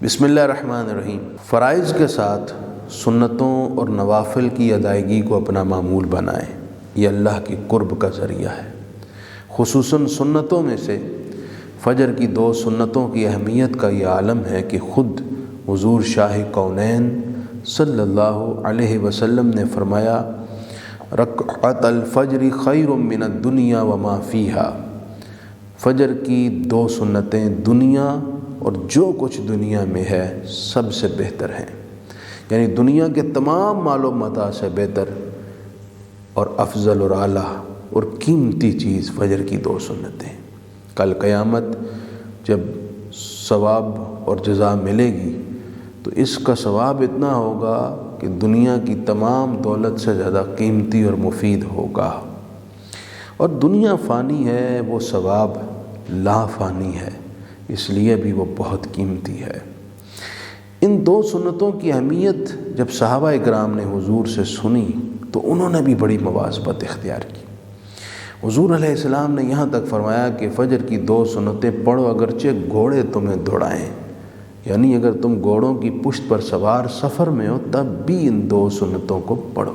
بسم اللہ الرحمن الرحیم۔ فرائض کے ساتھ سنتوں اور نوافل کی ادائیگی کو اپنا معمول بنائیں، یہ اللہ کی قرب کا ذریعہ ہے۔ خصوصاً سنتوں میں سے فجر کی 2 سنتوں کی اہمیت کا یہ عالم ہے کہ خود حضور شاہ کونین صلی اللہ علیہ وسلم نے فرمایا، رکعت الفجر خیر من الدنیا وما فیہا، فجر کی 2 سنتیں دنیا اور جو کچھ دنیا میں ہے سب سے بہتر ہیں، یعنی دنیا کے تمام مال و متاع سے بہتر اور افضل اور اعلیٰ اور قیمتی چیز فجر کی 2 سنتیں۔ کل قیامت جب ثواب اور جزا ملے گی تو اس کا ثواب اتنا ہوگا کہ دنیا کی تمام دولت سے زیادہ قیمتی اور مفید ہوگا، اور دنیا فانی ہے، وہ ثواب لا فانی ہے، اس لیے بھی وہ بہت قیمتی ہے۔ ان 2 سنتوں کی اہمیت جب صحابہ اکرام نے حضور سے سنی تو انہوں نے بھی بڑی مواظبت اختیار کی۔ حضور علیہ السلام نے یہاں تک فرمایا کہ فجر کی 2 سنتیں پڑھو اگرچہ گھوڑے تمہیں دوڑائیں، یعنی اگر تم گھوڑوں کی پشت پر سوار سفر میں ہو تب بھی ان 2 سنتوں کو پڑھو۔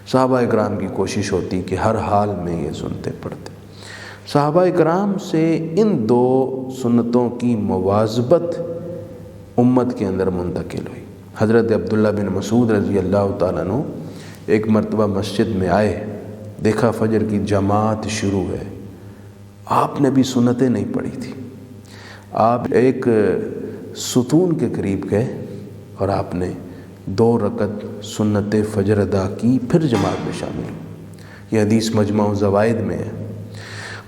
صحابہ اکرام کی کوشش ہوتی کہ ہر حال میں یہ سنتیں پڑھتے۔ صحابہ اکرام سے ان 2 سنتوں کی مواظبت امت کے اندر منتقل ہوئی۔ حضرت عبداللہ بن مسعود رضی اللہ تعالیٰ عنہ ایک مرتبہ مسجد میں آئے، دیکھا فجر کی جماعت شروع ہے، آپ نے بھی سنتیں نہیں پڑھی تھی، آپ ایک ستون کے قریب گئے اور آپ نے 2 رکعت سنت فجر ادا کی، پھر جماعت میں شامل ہوئے۔ یہ حدیث مجمع الزوائد میں ہے۔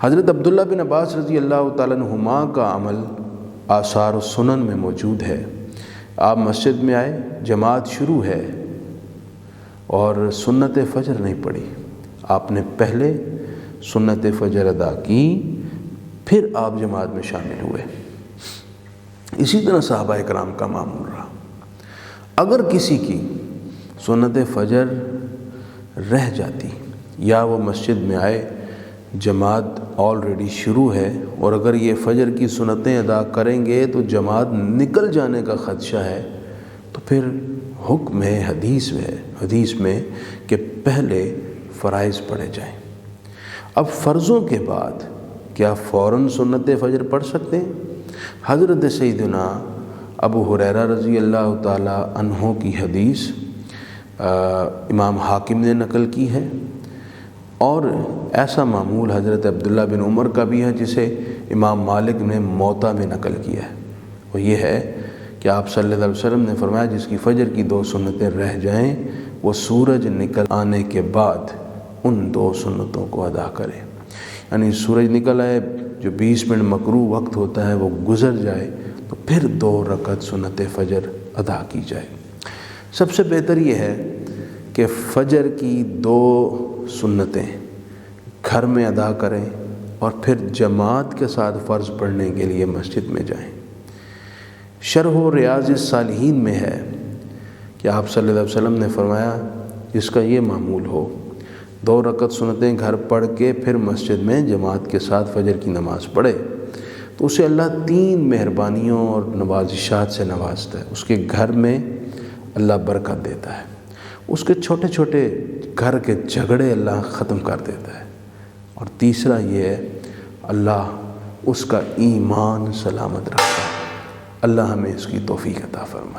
حضرت عبداللہ بن عباس رضی اللہ تعالیٰ عنہما کا عمل آثار و سنن میں موجود ہے۔ آپ مسجد میں آئے، جماعت شروع ہے اور سنت فجر نہیں پڑھی، آپ نے پہلے سنت فجر ادا کی، پھر آپ جماعت میں شامل ہوئے۔ اسی طرح صحابہ اکرام کا معمول رہا۔ اگر کسی کی سنت فجر رہ جاتی یا وہ مسجد میں آئے، جماعت آلریڈی شروع ہے اور اگر یہ فجر کی سنتیں ادا کریں گے تو جماعت نکل جانے کا خدشہ ہے، تو پھر حکم ہے حدیث میں کہ پہلے فرائض پڑھے جائیں۔ اب فرضوں کے بعد کیا فوراً سنت فجر پڑھ سکتے ہیں؟ حضرت سیدنا ابو ہریرہ رضی اللہ تعالیٰ عنہ کی حدیث امام حاکم نے نقل کی ہے، اور ایسا معمول حضرت عبداللہ بن عمر کا بھی ہے جسے امام مالک نے موطا میں نقل کیا ہے۔ وہ یہ ہے کہ آپ صلی اللہ علیہ وسلم نے فرمایا جس کی فجر کی 2 سنتیں رہ جائیں وہ سورج نکل آنے کے بعد ان 2 سنتوں کو ادا کرے، یعنی سورج نکل آئے، جو 20 منٹ مکروہ وقت ہوتا ہے وہ گزر جائے تو پھر 2 رکعت سنت فجر ادا کی جائے۔ سب سے بہتر یہ ہے کہ فجر کی 2 سنتیں گھر میں ادا کریں اور پھر جماعت کے ساتھ فرض پڑھنے کے لیے مسجد میں جائیں۔ شرح و ریاض الصالحین میں ہے کہ آپ صلی اللہ علیہ وسلم نے فرمایا جس کا یہ معمول ہو، 2 رکعت سنتیں گھر پڑھ کے پھر مسجد میں جماعت کے ساتھ فجر کی نماز پڑھے تو اسے اللہ 3 مہربانیوں اور نوازشات سے نوازتا ہے۔ اس کے گھر میں اللہ برکت دیتا ہے، اس کے چھوٹے چھوٹے گھر کے جھگڑے اللہ ختم کر دیتا ہے، اور تیسرا یہ ہے اللہ اس کا ایمان سلامت رکھتا ہے۔ اللہ ہمیں اس کی توفیق عطا فرمائے۔